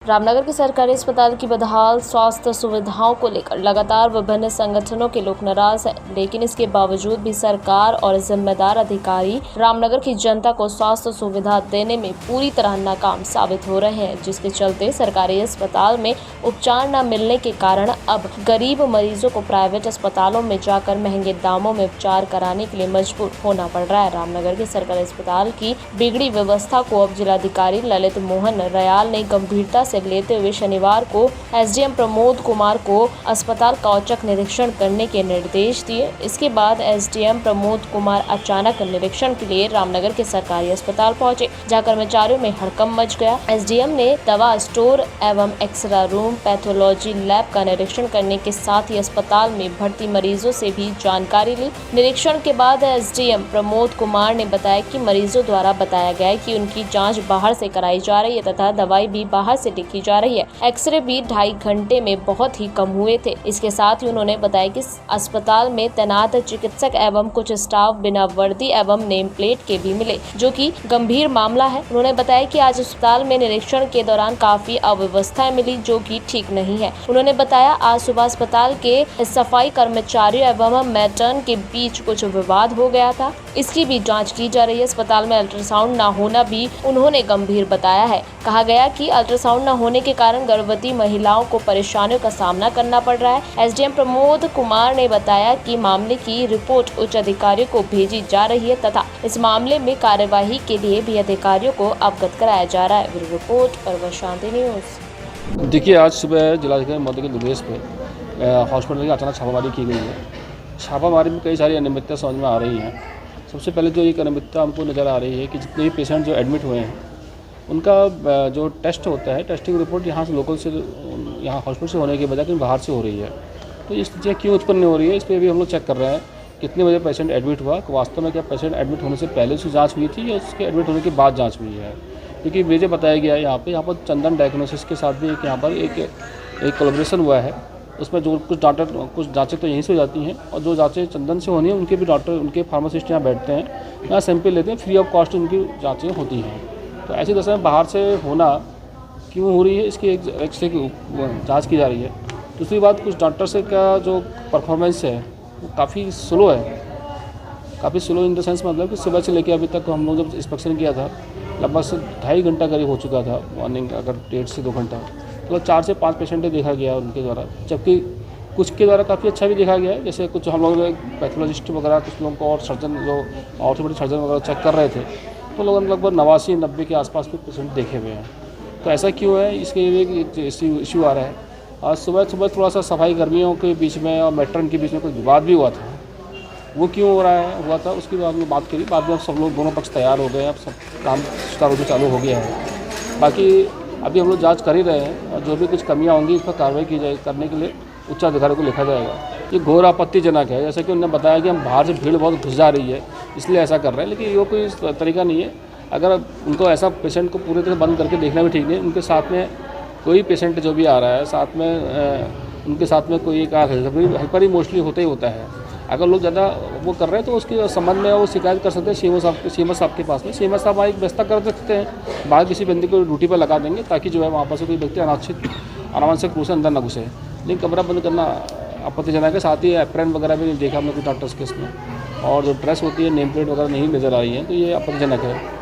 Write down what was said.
रामनगर के सरकारी अस्पताल की बदहाल स्वास्थ्य सुविधाओं को लेकर लगातार विभिन्न संगठनों के लोग नाराज हैं, लेकिन इसके बावजूद भी सरकार और जिम्मेदार अधिकारी रामनगर की जनता को स्वास्थ्य सुविधा देने में पूरी तरह नाकाम साबित हो रहे हैं, जिसके चलते सरकारी अस्पताल में उपचार न मिलने के कारण अब गरीब मरीजों को प्राइवेट अस्पतालों में जाकर महंगे दामों में उपचार कराने के लिए मजबूर होना पड़ रहा है। रामनगर के सरकारी अस्पताल की बिगड़ी व्यवस्था को अब जिलाधिकारी ललित मोहन रयाल ने गंभीरता से लेते हुए शनिवार को एसडीएम प्रमोद कुमार को अस्पताल का औचक निरीक्षण करने के निर्देश दिए। इसके बाद एसडीएम प्रमोद कुमार अचानक निरीक्षण के लिए रामनगर के सरकारी अस्पताल पहुंचे, जहां कर्मचारियों में हड़कंप मच गया। एसडीएम ने दवा स्टोर एवं एक्सरे रूम, पैथोलॉजी लैब का निरीक्षण करने के साथ ही अस्पताल में भर्ती मरीजों से भी जानकारी ली। निरीक्षण के बाद एसडीएम प्रमोद कुमार ने बताया कि मरीजों द्वारा बताया गया है कि उनकी जाँच बाहर से कराई जा रही है तथा दवाई भी बाहर से लिखी जा रही है। एक्सरे भी 2.5 घंटे में बहुत ही कम हुए थे। इसके साथ ही उन्होंने बताया कि अस्पताल में तैनात चिकित्सक एवं कुछ स्टाफ बिना वर्दी एवं नेम प्लेट के भी मिले, जो कि गंभीर मामला है। उन्होंने बताया कि आज अस्पताल में निरीक्षण के दौरान काफी अव्यवस्थाएं मिली, जो कि ठीक नहीं है। उन्होंने बताया आज सुबह अस्पताल के सफाई कर्मचारियों एवं मैट्रन के बीच कुछ विवाद हो गया था, इसकी भी जाँच की जा रही है। अस्पताल में अल्ट्रासाउंड न होना भी उन्होंने गंभीर बताया है। कहा गया कि अल्ट्रासाउंड न होने के कारण गर्भवती महिलाओं को परेशानियों का सामना करना पड़ रहा है। एसडीएम प्रमोद कुमार ने बताया कि मामले की रिपोर्ट उच्च अधिकारियों को भेजी जा रही है तथा इस मामले में कार्यवाही के लिए भी अधिकारियों को अवगत कराया जा रहा है। ब्यूरो रिपोर्ट पर शांति न्यूज। देखिए, आज सुबह जिलाधिकारी महोदय के निर्देश पे हॉस्पिटल की अचानक छापामारी की गई है। छापामारी में कई सारी अनियमितता समझ में आ रही हैं। सबसे पहले जो एक अनियमितता हमको नज़र आ रही है कि जितने भी पेशेंट जो एडमिट हुए हैं उनका जो टेस्ट होता है, टेस्टिंग रिपोर्ट यहाँ से लोकल से, यहाँ हॉस्पिटल से होने के बजाय कहीं बाहर से हो रही है। तो इस चीज़ क्यों उत्पन्न हो रही है, इस पर भी हम लोग चेक कर रहे हैं। कितने बजे पेशेंट एडमिट हुआ, वास्तव में क्या पेशेंट एडमिट होने से पहले उसकी जाँच हुई थी या उसके एडमिट होने के बाद जाँच हुई है। क्योंकि मुझे बताया गया है यहाँ पर चंदन डायग्नोसिस के साथ भी यहाँ पर एक कोलैबोरेशन हुआ है। उसमें जो कुछ जाँचें तो यहीं से हो जाती हैं और जो जाँचें चंदन से होनी है उनके भी डॉक्टर, उनके फार्मासिस्ट यहाँ बैठते हैं, यहाँ सैंपल लेते हैं, फ्री ऑफ कॉस्ट उनकी जाँचें होती हैं। तो ऐसी दशा में बाहर से होना क्यों हो रही है, इसकी एक से जाँच की जा रही है। दूसरी बात, कुछ डॉक्टर से का जो परफॉर्मेंस है वो काफ़ी स्लो है। काफ़ी स्लो इन द सेंस मतलब कि सुबह से लेकर अभी तक हम लोग जब इंस्पेक्शन किया था लगभग से 2.5 घंटा करीब हो चुका था। मॉर्निंग अगर 1.5 से 2 घंटा, मतलब 4 से 5 पेशेंटें देखा गया उनके द्वारा, जबकि कुछ के द्वारा काफ़ी अच्छा भी देखा गया है। जैसे कुछ हम लोग पैथोलॉजिस्ट वगैरह, कुछ लोगों को और सर्जन जो ऑर्थोपेडिक सर्जन वगैरह चेक कर रहे थे, तो लोगों ने लगभग 89-90 के आसपास के पेशेंट देखे हुए हैं। तो ऐसा क्यों है, इसके लिए एक इश्यू आ रहा है। आज सुबह थोड़ा सा सफाई कर्मियों के बीच में और मैट्रन के बीच में कुछ विवाद भी हुआ था। वो क्यों हुआ था उसकी बाद में बात करी। बाद में सब लोग दोनों पक्ष तैयार हो गए, अब सब काम सुचारू रूप से चालू हो गया है। बाकी अभी हम लोग जांच कर ही रहे हैं और जो भी कुछ कमियां होंगी उस पर कार्रवाई की जाए, करने के लिए उच्च अधिकारियों को लिखा जाएगा। ये घोर आपत्तिजनक है। जैसे कि उन्होंने बताया कि हम बाहर से भीड़ बहुत घुस जा रही है इसलिए ऐसा कर रहे हैं, लेकिन ये कोई तरीका नहीं है। अगर उनको ऐसा पेशेंट को पूरी तरह बंद करके देखना भी ठीक नहीं। उनके साथ में कोई पेशेंट जो भी आ रहा है, साथ में उनके साथ में कोई एक हेल्पर ही मोस्टली होता है। अगर लोग ज़्यादा वो कर रहे हैं तो उसके संबंध में वो शिकायत कर सकते हैं सीएमओ साहब के पास में। सीएमओ साहब एक व्यवस्था कर सकते हैं, बाहर किसी बंदी को ड्यूटी पर लगा देंगे ताकि जो है वहाँ पर से कोई व्यक्ति अनावश्यक रूप से अंदर न घुसे। लेकिन कमरा बंद करना आपत्तिजनक है। साथ ही एप्रन वगैरह भी नहीं देखा हमने कुछ डॉक्टर्स के इसमें, और जो ड्रेस होती है नेम प्लेट वगैरह नहीं नज़र आ रही है, तो ये आपत्तिजनक है।